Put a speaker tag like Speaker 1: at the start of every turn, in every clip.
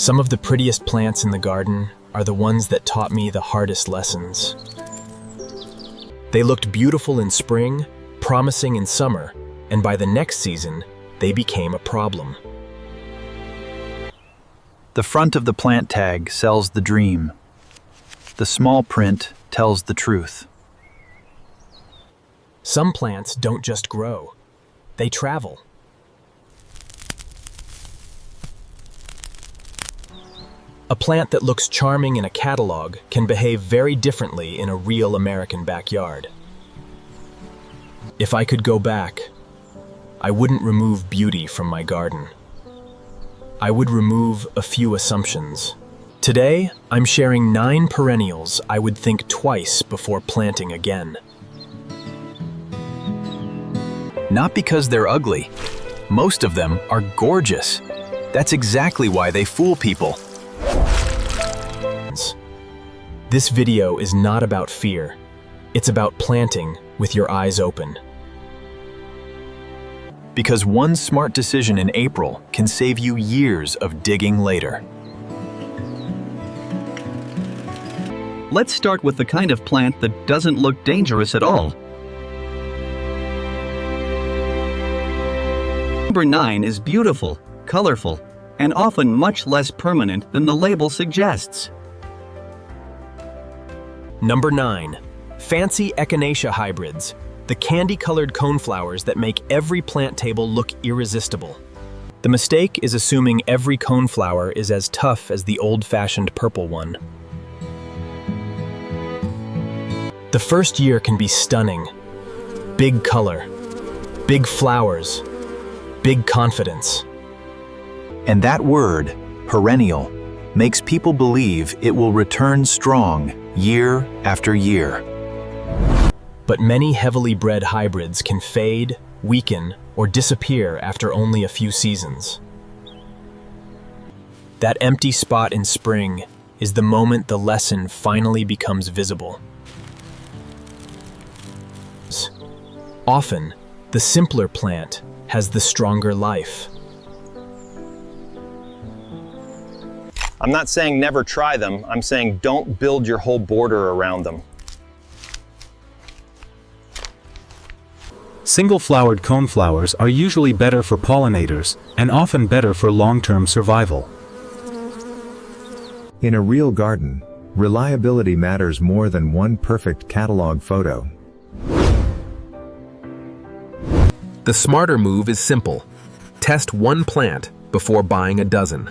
Speaker 1: Some of the prettiest plants in the garden are the ones that taught me the hardest lessons. They looked beautiful in spring, promising in summer, and by the next season, they became a problem.
Speaker 2: The front of the plant tag sells the dream. The small print tells the truth.
Speaker 1: Some plants don't just grow, they travel. A plant that looks charming in a catalog can behave very differently in a real American backyard. If I could go back, I wouldn't remove beauty from my garden. I would remove a few assumptions. Today, I'm sharing 9 perennials I would think twice before planting again.
Speaker 2: Not because they're ugly. Most of them are gorgeous. That's exactly why they fool people.
Speaker 1: This video is not about fear. It's about planting with your eyes open.
Speaker 2: Because one smart decision in April can save you years of digging later.
Speaker 3: Let's start with the kind of plant that doesn't look dangerous at all. Number 9 is beautiful, colorful, and often much less permanent than the label suggests.
Speaker 1: Number 9. Fancy Echinacea hybrids, the candy-colored coneflowers that make every plant table look irresistible. The mistake is assuming every coneflower is as tough as the old-fashioned purple one. The first year can be stunning. Big color, big flowers, big confidence.
Speaker 2: And that word, perennial, makes people believe it will return strong year after year.
Speaker 1: But many heavily bred hybrids can fade, weaken, or disappear after only a few seasons. That empty spot in spring is the moment the lesson finally becomes visible. Often, the simpler plant has the stronger life.
Speaker 4: I'm not saying never try them, I'm saying don't build your whole border around them.
Speaker 5: Single-flowered coneflowers are usually better for pollinators and often better for long-term survival.
Speaker 6: In a real garden, reliability matters more than one perfect catalog photo.
Speaker 7: The smarter move is simple. Test one plant before buying a dozen.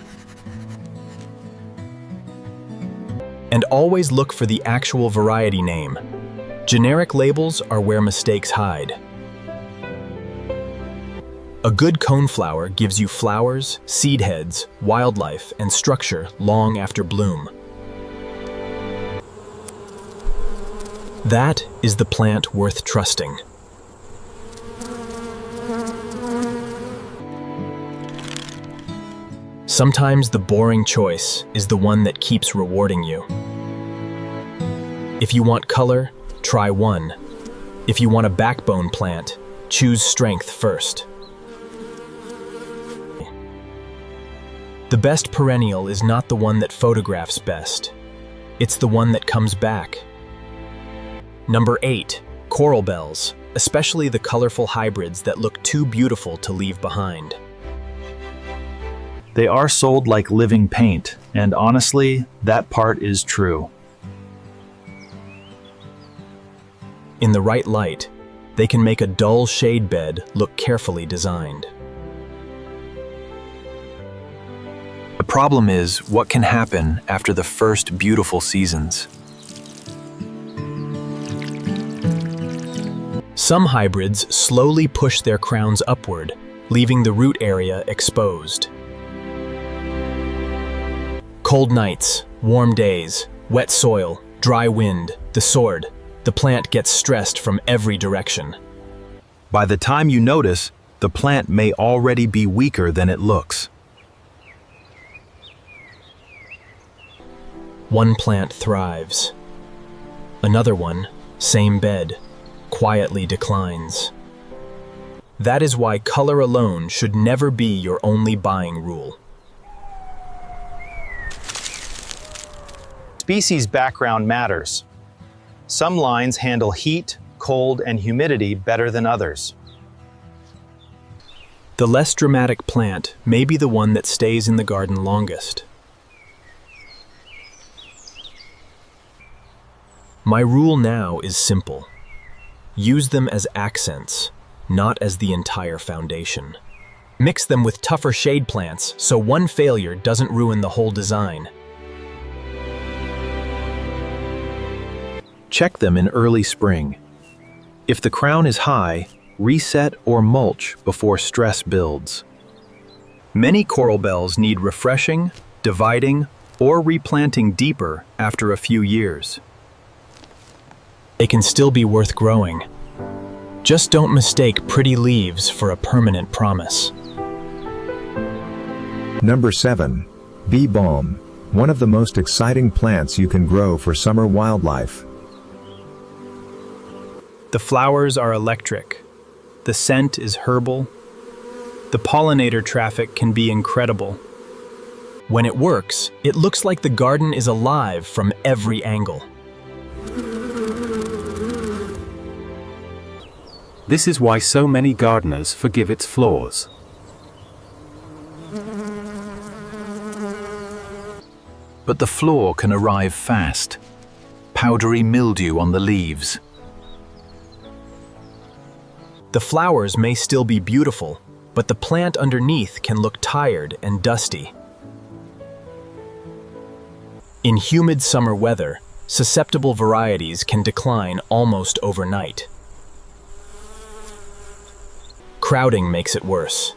Speaker 1: And always look for the actual variety name. Generic labels are where mistakes hide. A good coneflower gives you flowers, seed heads, wildlife, and structure long after bloom. That is the plant worth trusting. Sometimes the boring choice is the one that keeps rewarding you. If you want color, try one. If you want a backbone plant, choose strength first. The best perennial is not the one that photographs best. It's the one that comes back. Number 8, coral bells, especially the colorful hybrids that look too beautiful to leave behind.
Speaker 2: They are sold like living paint, and honestly, that part is true.
Speaker 1: In the right light, they can make a dull shade bed look carefully designed.
Speaker 2: The problem is what can happen after the first beautiful seasons.
Speaker 1: Some hybrids slowly push their crowns upward, leaving the root area exposed. Cold nights, warm days, wet soil, dry wind, the sword. The plant gets stressed from every direction.
Speaker 2: By the time you notice, the plant may already be weaker than it looks.
Speaker 1: One plant thrives. Another one, same bed, quietly declines. That is why color alone should never be your only buying rule.
Speaker 4: species background matters. Some lines handle heat, cold, and humidity better than others.
Speaker 1: The less dramatic plant may be the one that stays in the garden longest. My rule now is simple. Use them as accents, not as the entire foundation. Mix them with tougher shade plants so one failure doesn't ruin the whole design.
Speaker 2: Check them in early spring. If the crown is high, reset or mulch before stress builds. Many coral bells need refreshing, dividing, or replanting deeper after a few years.
Speaker 1: They can still be worth growing. Just don't mistake pretty leaves for a permanent promise.
Speaker 6: Number 7. Bee Balm, one of the most exciting plants you can grow for summer wildlife.
Speaker 1: The flowers are electric. The scent is herbal. The pollinator traffic can be incredible. When it works, it looks like the garden is alive from every angle.
Speaker 5: This is why so many gardeners forgive its flaws.
Speaker 2: But the flaw can arrive fast. Powdery mildew on the leaves.
Speaker 1: The flowers may still be beautiful, but the plant underneath can look tired and dusty. In humid summer weather, susceptible varieties can decline almost overnight. Crowding makes it worse.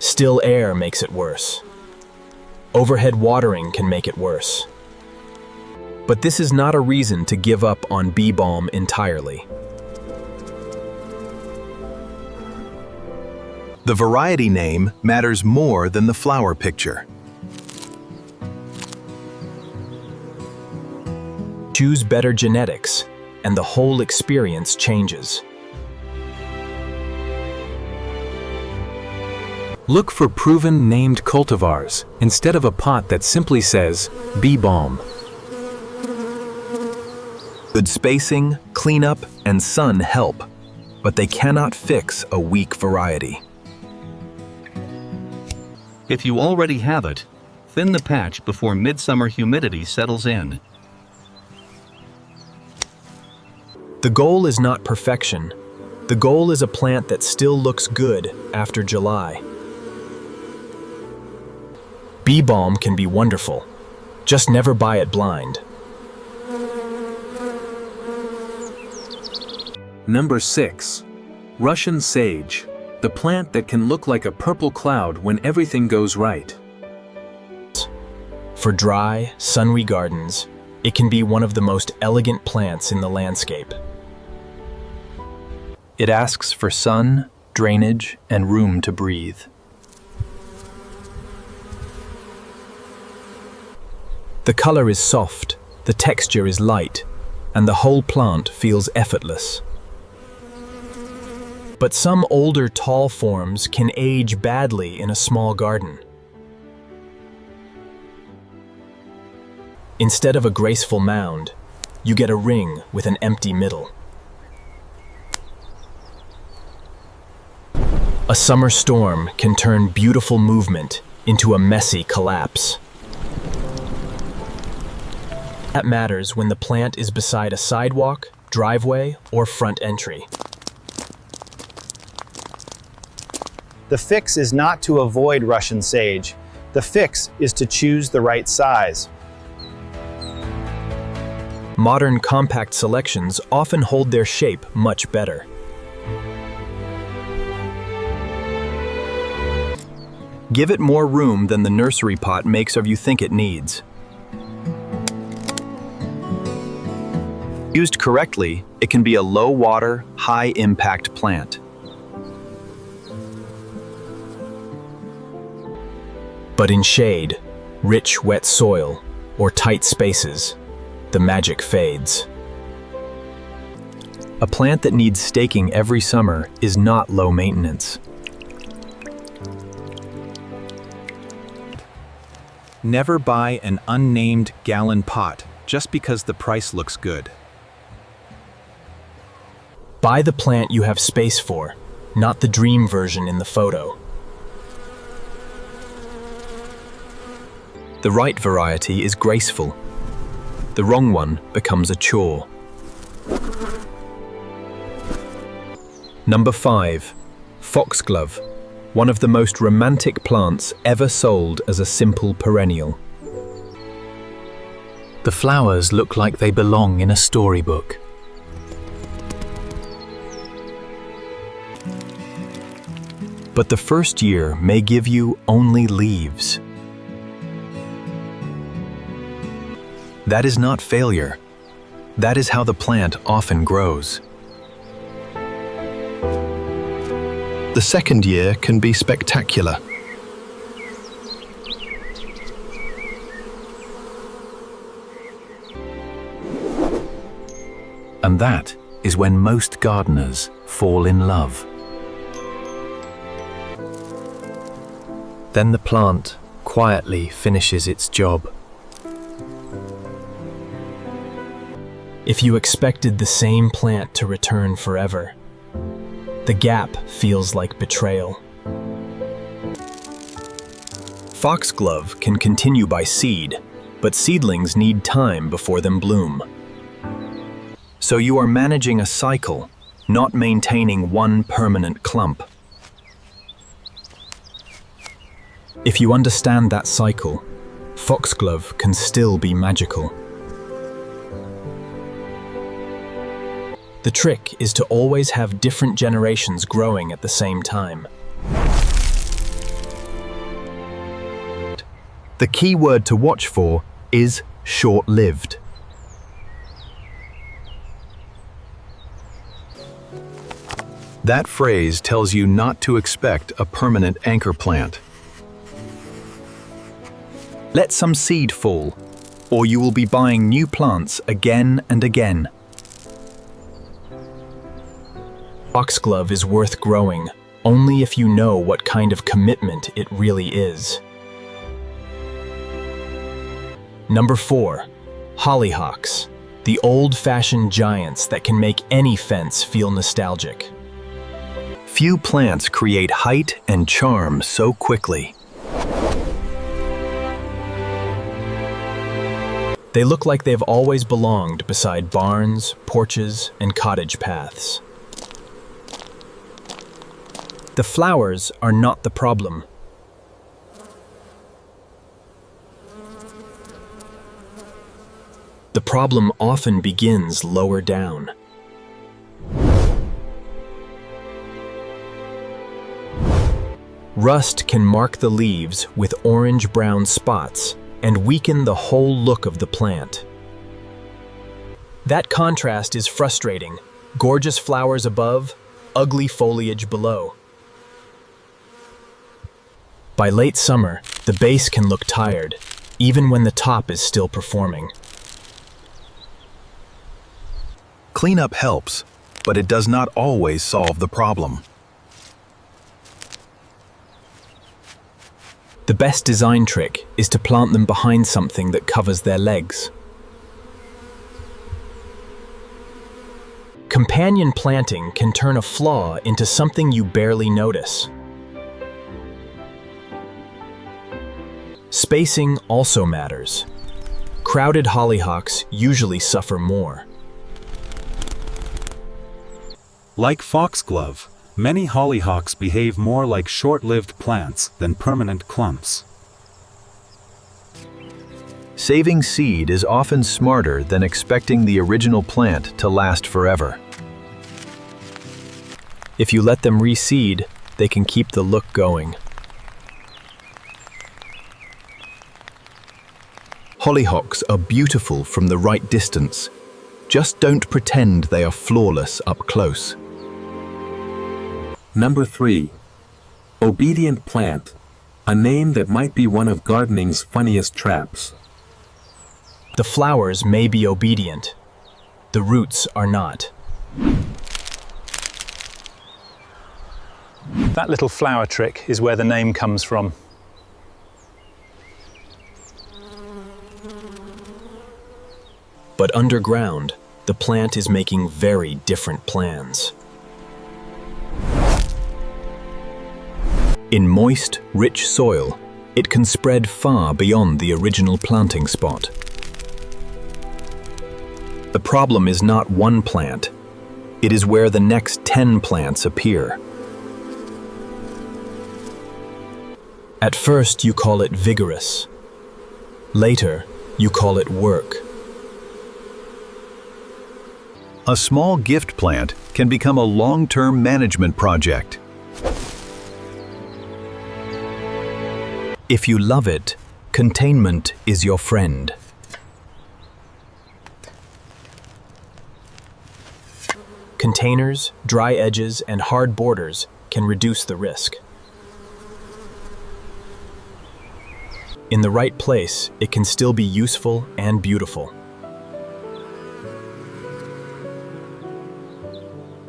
Speaker 1: Still air makes it worse. Overhead watering can make it worse. But this is not a reason to give up on bee balm entirely.
Speaker 2: The variety name matters more than the flower picture.
Speaker 1: Choose better genetics, and the whole experience changes.
Speaker 5: Look for proven named cultivars instead of a pot that simply says bee balm.
Speaker 2: Good spacing, cleanup, and sun help, but they cannot fix a weak variety.
Speaker 3: If you already have it, thin the patch before midsummer humidity settles in.
Speaker 1: The goal is not perfection. The goal is a plant that still looks good after July. Bee balm can be wonderful. Just never buy it blind.
Speaker 5: Number 6. Russian sage, the plant that can look like a purple cloud when everything goes right.
Speaker 1: For dry, sunny gardens, it can be one of the most elegant plants in the landscape.
Speaker 2: It asks for sun, drainage, and room to breathe.
Speaker 1: The color is soft, the texture is light, and the whole plant feels effortless. But some older tall forms can age badly in a small garden. Instead of a graceful mound, you get a ring with an empty middle. A summer storm can turn beautiful movement into a messy collapse. That matters when the plant is beside a sidewalk, driveway, or front entry.
Speaker 4: The fix is not to avoid Russian sage. The fix is to choose the right size.
Speaker 1: Modern compact selections often hold their shape much better.
Speaker 2: Give it more room than the nursery pot makes of you think it needs. Used correctly, it can be a low-water, high-impact plant.
Speaker 1: But in shade, rich, wet soil, or tight spaces, the magic fades.
Speaker 2: A plant that needs staking every summer is not low maintenance. Never buy an unnamed gallon pot just because the price looks good.
Speaker 1: Buy the plant you have space for, not the dream version in the photo.
Speaker 2: The right variety is graceful. The wrong one becomes a chore. Number 5. Foxglove, one of the most romantic plants ever sold as a simple perennial.
Speaker 8: The flowers look like they belong in a storybook.
Speaker 2: But the first year may give you only leaves. That is not failure. That is how the plant often grows. The second year can be spectacular. And that is when most gardeners fall in love.
Speaker 8: Then the plant quietly finishes its job.
Speaker 1: If you expected the same plant to return forever, the gap feels like betrayal.
Speaker 2: Foxglove can continue by seed, but seedlings need time before them bloom. So you are managing a cycle, not maintaining one permanent clump.
Speaker 1: If you understand that cycle, Foxglove can still be magical. The trick is to always have different generations growing at the same time.
Speaker 2: The key word to watch for is short-lived. That phrase tells you not to expect a permanent anchor plant. Let some seed fall, or you will be buying new plants again and again.
Speaker 1: Foxglove is worth growing only if you know what kind of commitment it really is. Number 4. Hollyhocks, the old-fashioned giants that can make any fence feel nostalgic.
Speaker 2: Few plants create height and charm so quickly.
Speaker 1: They look like they've always belonged beside barns, porches, and cottage paths. The flowers are not the problem. The problem often begins lower down. Rust can mark the leaves with orange-brown spots and weaken the whole look of the plant. That contrast is frustrating. Gorgeous flowers above, ugly foliage below. By late summer, the base can look tired, even when the top is still performing.
Speaker 2: Cleanup helps, but it does not always solve the problem.
Speaker 1: The best design trick is to plant them behind something that covers their legs. Companion planting can turn a flaw into something you barely notice. Spacing also matters. Crowded hollyhocks usually suffer more.
Speaker 9: Like foxglove, many hollyhocks behave more like short-lived plants than permanent clumps.
Speaker 2: Saving seed is often smarter than expecting the original plant to last forever.
Speaker 1: If you let them reseed, they can keep the look going.
Speaker 2: Hollyhocks are beautiful from the right distance. Just don't pretend they are flawless up close.
Speaker 5: Number 3. Obedient plant, a name that might be one of gardening's funniest traps.
Speaker 1: The flowers may be obedient. The roots are not.
Speaker 4: That little flower trick is where the name comes from.
Speaker 1: But underground, the plant is making very different plans. In moist, rich soil, it can spread far beyond the original planting spot. The problem is not one plant, it is where the next 10 plants appear. At first you call it vigorous. Later, you call it work.
Speaker 2: A small gift plant can become a long-term management project.
Speaker 1: If you love it, containment is your friend. Containers, dry edges, and hard borders can reduce the risk. In the right place, it can still be useful and beautiful.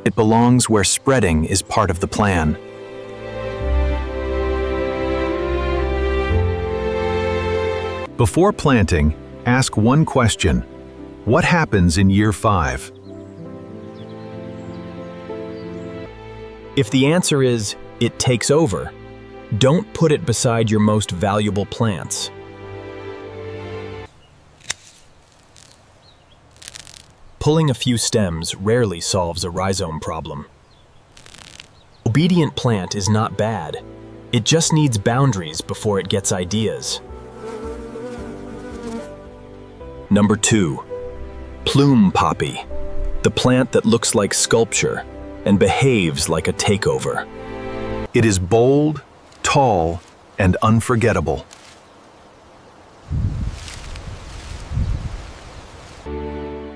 Speaker 1: It belongs where spreading is part of the plan.
Speaker 2: Before planting, ask one question. What happens in year 5?
Speaker 1: If the answer is, it takes over, don't put it beside your most valuable plants. Pulling a few stems rarely solves a rhizome problem. Obedient plant is not bad. It just needs boundaries before it gets ideas. Number 2. Plume Poppy, the plant that looks like sculpture and behaves like a takeover.
Speaker 2: It is bold, tall, and unforgettable.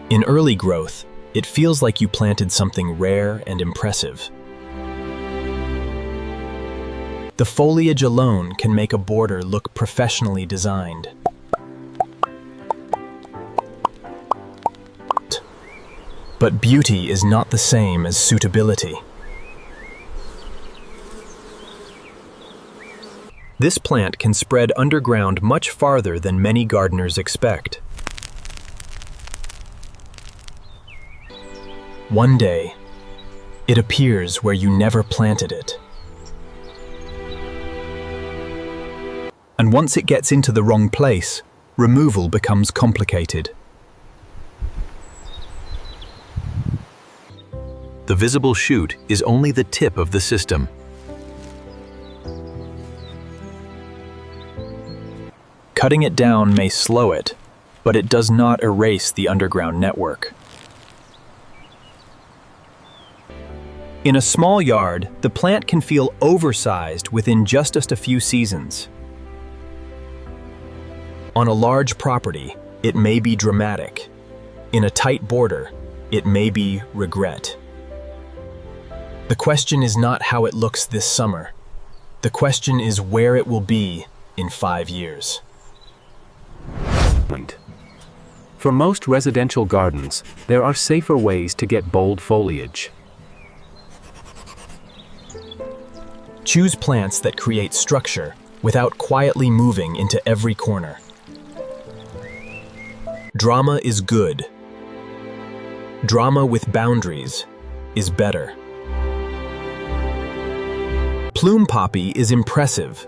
Speaker 1: In early growth, it feels like you planted something rare and impressive. The foliage alone can make a border look professionally designed. But beauty is not the same as suitability. This plant can spread underground much farther than many gardeners expect. One day, it appears where you never planted it. And once it gets into the wrong place, removal becomes complicated.
Speaker 2: The visible shoot is only the tip of the system.
Speaker 1: Cutting it down may slow it, but it does not erase the underground network. In a small yard, the plant can feel oversized within just a few seasons. On a large property, it may be dramatic. In a tight border, it may be regret. The question is not how it looks this summer. The question is where it will be in 5 years.
Speaker 5: For most residential gardens, there are safer ways to get bold foliage.
Speaker 1: Choose plants that create structure without quietly moving into every corner. Drama is good. Drama with boundaries is better. Plume Poppy is impressive.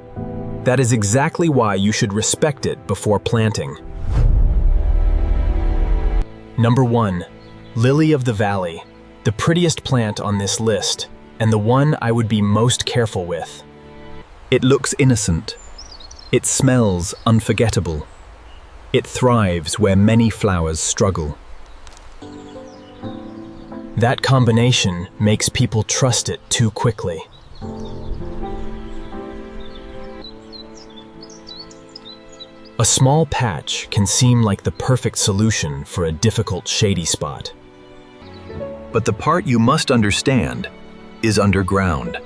Speaker 1: That is exactly why you should respect it before planting. Number 1. Lily of the Valley, the prettiest plant on this list, and the one I would be most careful with. It looks innocent. It smells unforgettable. It thrives where many flowers struggle. That combination makes people trust it too quickly. A small patch can seem like the perfect solution for a difficult shady spot.
Speaker 2: But the part you must understand is underground.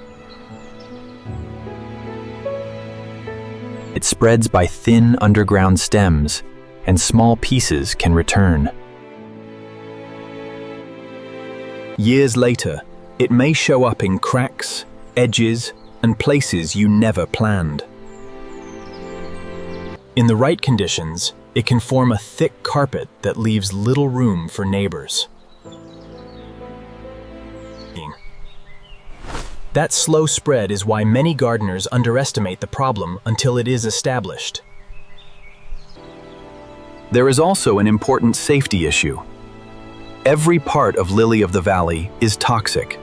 Speaker 1: It spreads by thin underground stems, and small pieces can return. Years later, it may show up in cracks, edges, and places you never planned. In the right conditions, It can form a thick carpet that leaves little room for neighbors. That slow spread is why many gardeners underestimate the problem until it is established.
Speaker 2: There is also an important safety issue. Every part of lily of the valley is toxic.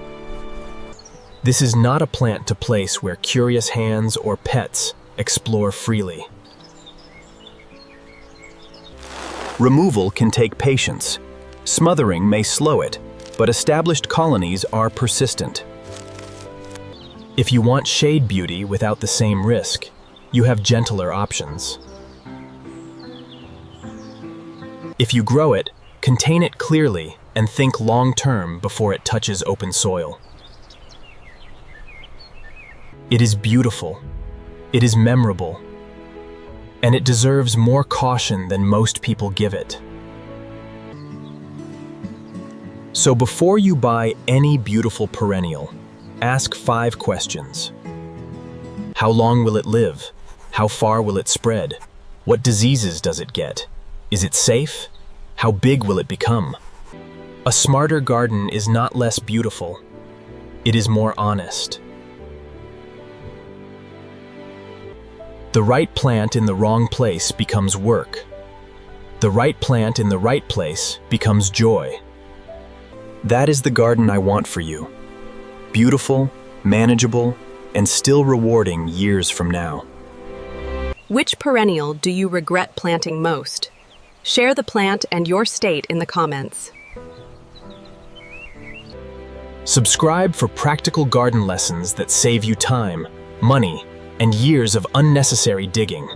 Speaker 1: This is not a plant to place where curious hands or pets explore freely.
Speaker 2: Removal can take patience. Smothering may slow it, but established colonies are persistent.
Speaker 1: If you want shade beauty without the same risk, you have gentler options. If you grow it, contain it clearly and think long-term before it touches open soil. It is beautiful, it is memorable, and it deserves more caution than most people give it. So before you buy any beautiful perennial, ask 5 questions. How long will it live? How far will it spread? What diseases does it get? Is it safe? How big will it become? A smarter garden is not less beautiful. It is more honest. The right plant in the wrong place becomes work. The right plant in the right place becomes joy. That is the garden I want for you. Beautiful, manageable, and still rewarding years from now.
Speaker 10: Which perennial do you regret planting most? Share the plant and your state in the comments.
Speaker 1: Subscribe for practical garden lessons that save you time, money, and years of unnecessary digging.